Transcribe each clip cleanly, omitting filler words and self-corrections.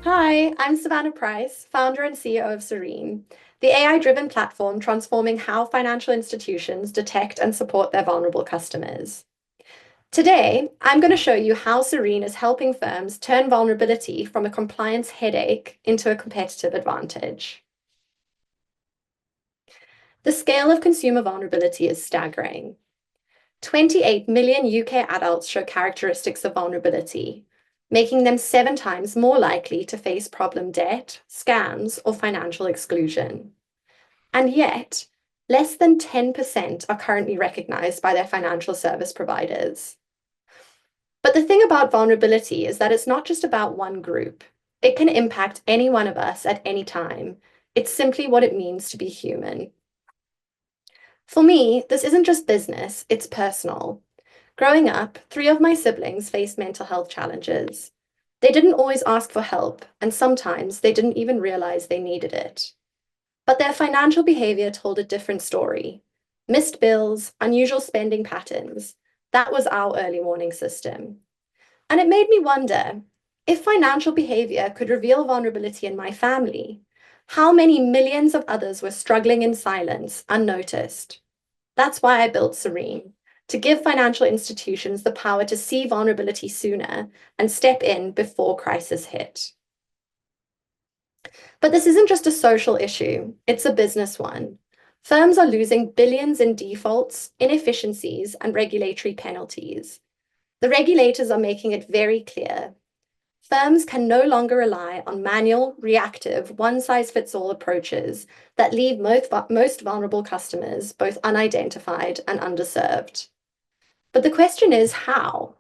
Hi, I'm Savannah Price, founder and CEO of Serene, the AI-driven platform transforming how financial institutions detect and support their vulnerable customers. Today, I'm going to show you how Serene is helping firms turn vulnerability from a compliance headache into a competitive advantage. The scale of consumer vulnerability is staggering. 28 million UK adults show characteristics of vulnerability, making them 7 times more likely to face problem debt, scams, or financial exclusion. And yet, less than 10% are currently recognized by their financial service providers. But the thing about vulnerability is that it's not just about one group. It can impact any one of us at any time. It's simply what it means to be human. For me, this isn't just business, it's personal. Growing up, 3 of my siblings faced mental health challenges. They didn't always ask for help, and sometimes they didn't even realize they needed it. But their financial behavior told a different story. Missed bills, unusual spending patterns. That was our early warning system. And it made me wonder, if financial behavior could reveal vulnerability in my family, how many millions of others were struggling in silence, unnoticed? That's why I built Serene, to give financial institutions the power to see vulnerability sooner and step in before crisis hit. But this isn't just a social issue, it's a business one. Firms are losing billions in defaults, inefficiencies, and regulatory penalties. The regulators are making it very clear. Firms can no longer rely on manual, reactive, one-size-fits-all approaches that leave most vulnerable customers both unidentified and underserved. But the question is how?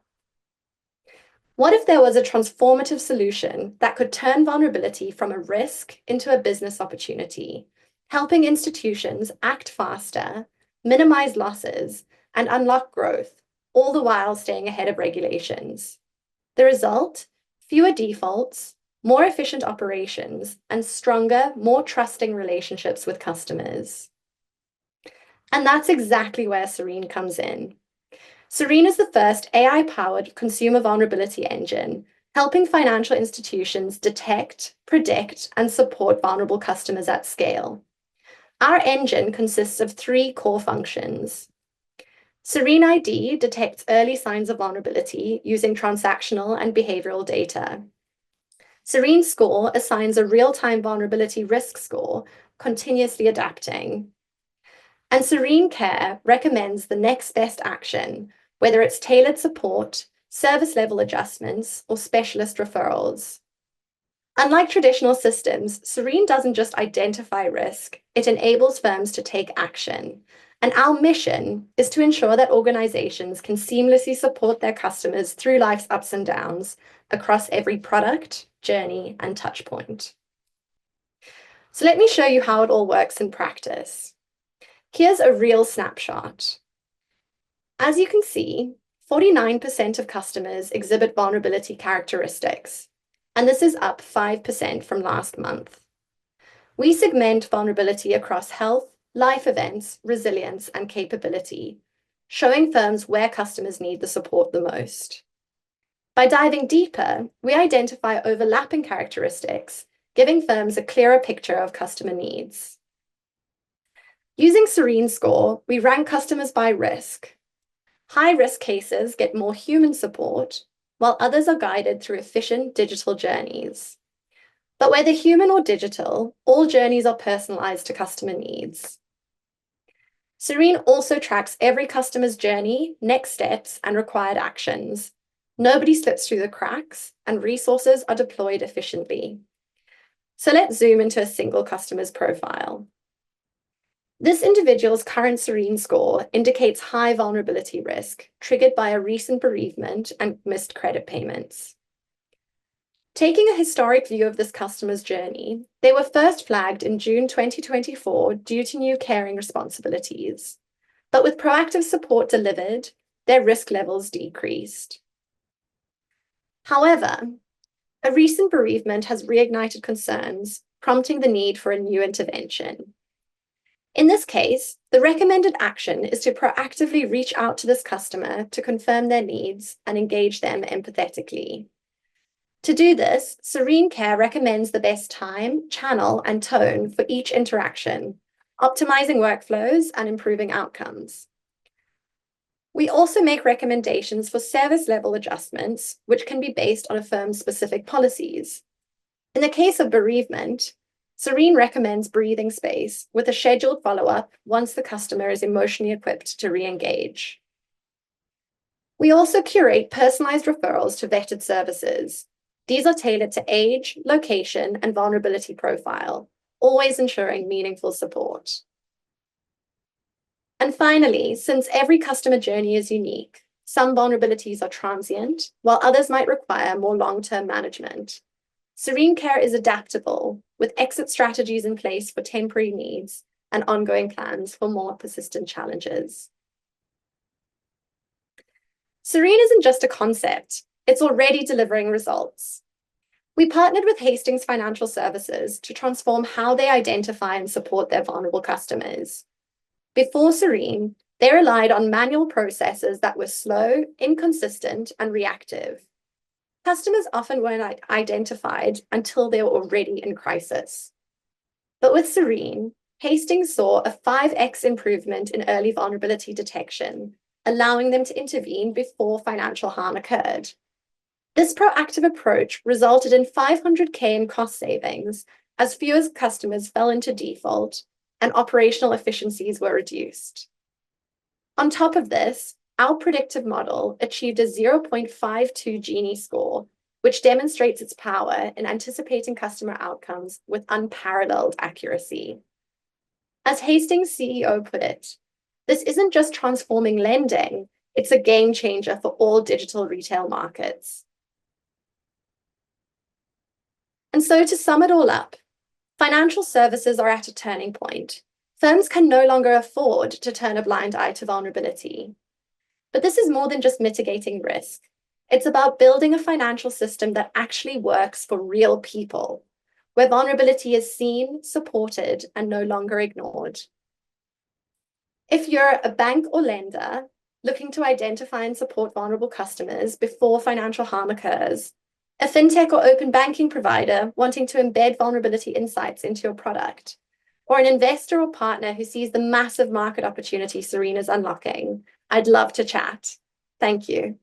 What if there was a transformative solution that could turn vulnerability from a risk into a business opportunity, helping institutions act faster, minimize losses, and unlock growth, all the while staying ahead of regulations? The result? Fewer defaults, more efficient operations, and stronger, more trusting relationships with customers. And that's exactly where Serene comes in. Serene is the first AI-powered consumer vulnerability engine, helping financial institutions detect, predict, and support vulnerable customers at scale. Our engine consists of 3 core functions. Serene ID detects early signs of vulnerability using transactional and behavioral data. Serene Score assigns a real-time vulnerability risk score, continuously adapting. And Serene Care recommends the next best action, whether it's tailored support, service level adjustments, or specialist referrals. Unlike traditional systems, Serene doesn't just identify risk, it enables firms to take action. And our mission is to ensure that organizations can seamlessly support their customers through life's ups and downs across every product, journey, and touch point. So let me show you how it all works in practice. Here's a real snapshot. As you can see, 49% of customers exhibit vulnerability characteristics, and this is up 5% from last month. We segment vulnerability across health, life events, resilience, and capability, showing firms where customers need the support the most. By diving deeper, we identify overlapping characteristics, giving firms a clearer picture of customer needs. Using Serene Score, we rank customers by risk. High-risk cases get more human support, while others are guided through efficient digital journeys. But whether human or digital, all journeys are personalized to customer needs. Serene also tracks every customer's journey, next steps, and required actions. Nobody slips through the cracks, and resources are deployed efficiently. So let's zoom into a single customer's profile. This individual's current Serene score indicates high vulnerability risk, triggered by a recent bereavement and missed credit payments. Taking a historic view of this customer's journey, they were first flagged in June 2024 due to new caring responsibilities. But with proactive support delivered, their risk levels decreased. However, a recent bereavement has reignited concerns, prompting the need for a new intervention. In this case, the recommended action is to proactively reach out to this customer to confirm their needs and engage them empathetically. To do this, Serene Care recommends the best time, channel, and tone for each interaction, optimizing workflows and improving outcomes. We also make recommendations for service level adjustments, which can be based on a firm's specific policies. In the case of bereavement, Serene recommends breathing space with a scheduled follow-up once the customer is emotionally equipped to re-engage. We also curate personalized referrals to vetted services. These are tailored to age, location, and vulnerability profile, always ensuring meaningful support. And finally, since every customer journey is unique, some vulnerabilities are transient, while others might require more long-term management. Serene Care is adaptable, with exit strategies in place for temporary needs and ongoing plans for more persistent challenges. Serene isn't just a concept, it's already delivering results. We partnered with Hastings Financial Services to transform how they identify and support their vulnerable customers. Before Serene, they relied on manual processes that were slow, inconsistent, and reactive. Customers often weren't identified until they were already in crisis. But with Serene, Hastings saw a 5x improvement in early vulnerability detection, allowing them to intervene before financial harm occurred. This proactive approach resulted in $500K in cost savings as fewer customers fell into default and operational efficiencies were reduced. On top of this, our predictive model achieved a 0.52 Gini score, which demonstrates its power in anticipating customer outcomes with unparalleled accuracy. As Hastings' CEO put it, this isn't just transforming lending, it's a game changer for all digital retail markets. And so to sum it all up, financial services are at a turning point. Firms can no longer afford to turn a blind eye to vulnerability. But this is more than just mitigating risk. It's about building a financial system that actually works for real people, where vulnerability is seen, supported, and no longer ignored. If you're a bank or lender looking to identify and support vulnerable customers before financial harm occurs, a fintech or open banking provider wanting to embed vulnerability insights into your product, or an investor or partner who sees the massive market opportunity Serene is unlocking, I'd love to chat. Thank you.